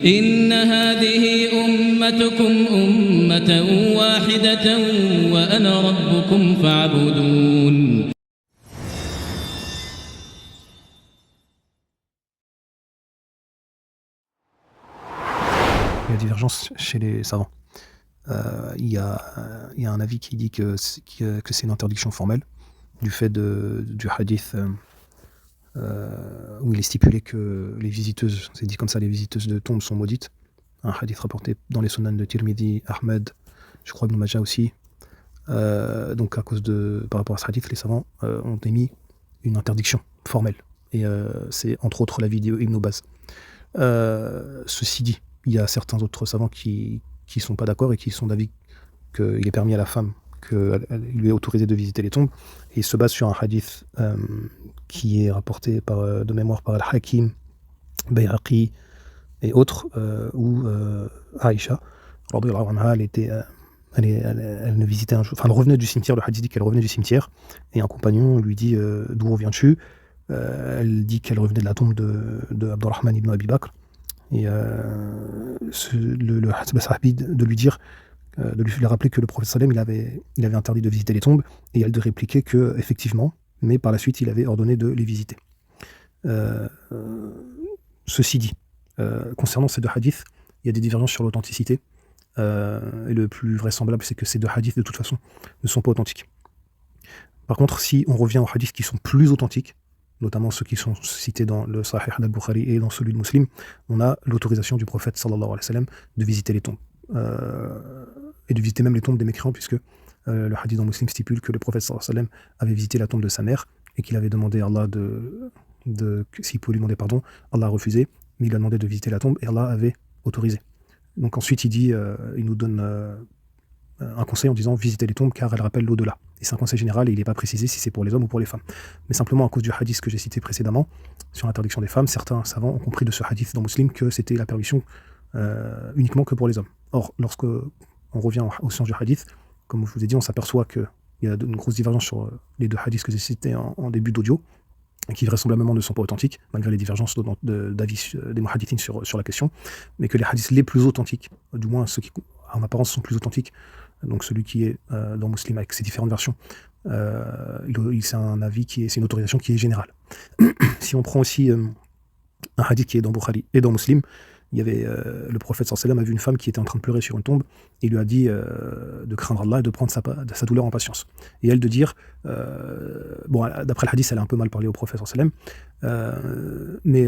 إن هذه أمتكم أمة واحدة وأنا ربكم فاعبدون. Il y a divergence chez les savants. Il y a un avis qui dit que c'est une interdiction formelle du fait du hadith où il est stipulé que les visiteuses, c'est dit comme ça, les visiteuses de tombes sont maudites. Un hadith rapporté dans les Sunan de Tirmidhi, Ahmed, je crois Ibn Majah aussi. Donc par rapport à ce hadith, les savants ont émis une interdiction formelle. Et c'est entre autres l'avis d'Ibn Baz. Ceci dit, il y a certains autres savants qui sont pas d'accord et qui sont d'avis qu'il est permis à la femme, qu'il lui est autorisé de visiter les tombes, et il se base sur un hadith qui est rapporté de mémoire par Al-Hakim, Bayhaqi et autres, où Aïcha, radhiyallahu anha, elle ne visitait elle revenait du cimetière. Le hadith dit qu'elle revenait du cimetière, et un compagnon lui dit d'où reviens-tu? Elle dit qu'elle revenait de la tombe de Abdurrahman ibn Abi Bakr, et le sahabi de lui dire, de lui rappeler que le prophète sallam il avait interdit de visiter les tombes, et elle de répliquer que effectivement, mais par la suite il avait ordonné de les visiter. Ceci dit, concernant ces deux hadiths, il y a des divergences sur l'authenticité, et le plus vraisemblable c'est que ces deux hadiths de toute façon ne sont pas authentiques. Par contre, si on revient aux hadiths qui sont plus authentiques, notamment ceux qui sont cités dans le Sahih al-Bukhari et dans celui de Muslim, on a l'autorisation du prophète sallallahu alayhi wa sallam de visiter les tombes, et de visiter même les tombes des mécréants, puisque le hadith dans Muslim stipule que le prophète sallallahu alayhi wa sallam avait visité la tombe de sa mère et qu'il avait demandé à Allah s'il pouvait lui demander pardon. Allah a refusé, mais il a demandé de visiter la tombe et Allah avait autorisé. Donc ensuite il nous donne un conseil en disant visiter les tombes car elles rappellent l'au-delà. Et c'est un conseil général et il n'est pas précisé si c'est pour les hommes ou pour les femmes. Mais simplement à cause du hadith que j'ai cité précédemment sur l'interdiction des femmes, certains savants ont compris de ce hadith dans Muslim que c'était la permission uniquement que pour les hommes. Or, lorsque on revient aux sciences du hadith, comme je vous ai dit, on s'aperçoit qu'il y a une grosse divergence sur les deux hadiths que j'ai cités en début d'audio, qui vraisemblablement ne sont pas authentiques, malgré les divergences d'avis des muhaddithin sur la question, mais que les hadiths les plus authentiques, du moins ceux qui en apparence sont plus authentiques, donc celui qui est dans Muslim avec ses différentes versions, c'est un avis c'est une autorisation qui est générale. Si on prend aussi un hadith qui est dans Bukhari et dans Muslim, il y avait le prophète sallallahu alayhi wa sallam a vu une femme qui était en train de pleurer sur une tombe, et il lui a dit de craindre Allah et de prendre sa douleur en patience. Et elle de dire, d'après le hadith, elle a un peu mal parlé au prophète sallallahu alayhi wa sallam, mais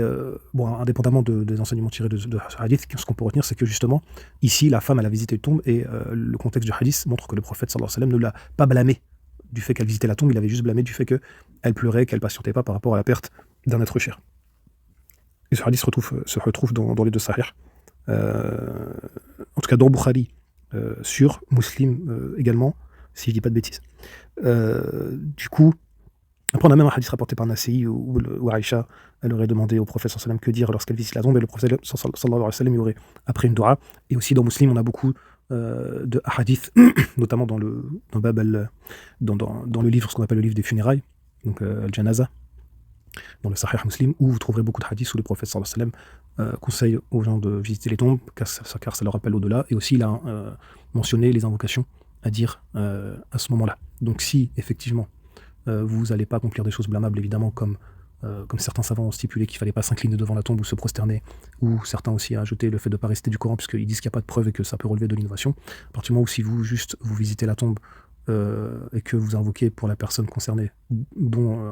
indépendamment des enseignements tirés de ce hadith, ce qu'on peut retenir, c'est que justement, ici, la femme, elle a visité une tombe, et le contexte du hadith montre que le prophète sallallahu alayhi wa sallam ne l'a pas blâmé du fait qu'elle visitait la tombe, il avait juste blâmé du fait qu'elle pleurait, qu'elle patientait pas par rapport à la perte d'un être cher. Et ce hadith se retrouve dans les deux sahih. En tout cas dans Bukhari, sur Muslim également, si je dis pas de bêtises. Du coup, après on a même un hadith rapporté par Nasai où Aïcha, elle aurait demandé au prophète sallallahu alayhi wa sallam que dire lorsqu'elle visite la tombe, et le prophète sallallahu alayhi wa sallam y aurait après une dua. Et aussi dans Muslim, on a beaucoup de hadiths, notamment dans le livre, ce qu'on appelle le livre des funérailles, donc Al-Janaza, dans le Sahih Muslim, où vous trouverez beaucoup de hadiths où le prophète sallallahu alayhi wa sallam conseille aux gens de visiter les tombes car ça leur rappelle au-delà, et aussi il a mentionné les invocations à dire à ce moment-là. Donc si effectivement vous n'allez pas accomplir des choses blâmables, évidemment, comme certains savants ont stipulé qu'il ne fallait pas s'incliner devant la tombe ou se prosterner, ou certains aussi ont ajouté le fait de ne pas réciter du Coran puisqu'ils disent qu'il n'y a pas de preuve et que ça peut relever de l'innovation. À partir du moment où si vous visitez la tombe et que vous invoquez pour la personne concernée,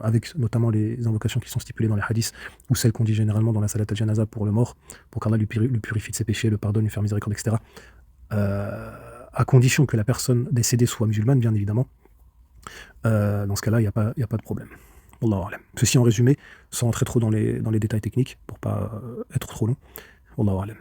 avec notamment les invocations qui sont stipulées dans les hadiths, ou celles qu'on dit généralement dans la salat al-janaza pour le mort, pour qu'Allah lui purifie de ses péchés, le pardonne, lui faire miséricorde, etc., à condition que la personne décédée soit musulmane, bien évidemment, dans ce cas-là, il n'y a pas de problème. Wallahu a'lam. Ceci en résumé, sans entrer trop dans les détails techniques, pour pas être trop long. Wallahu a'lam.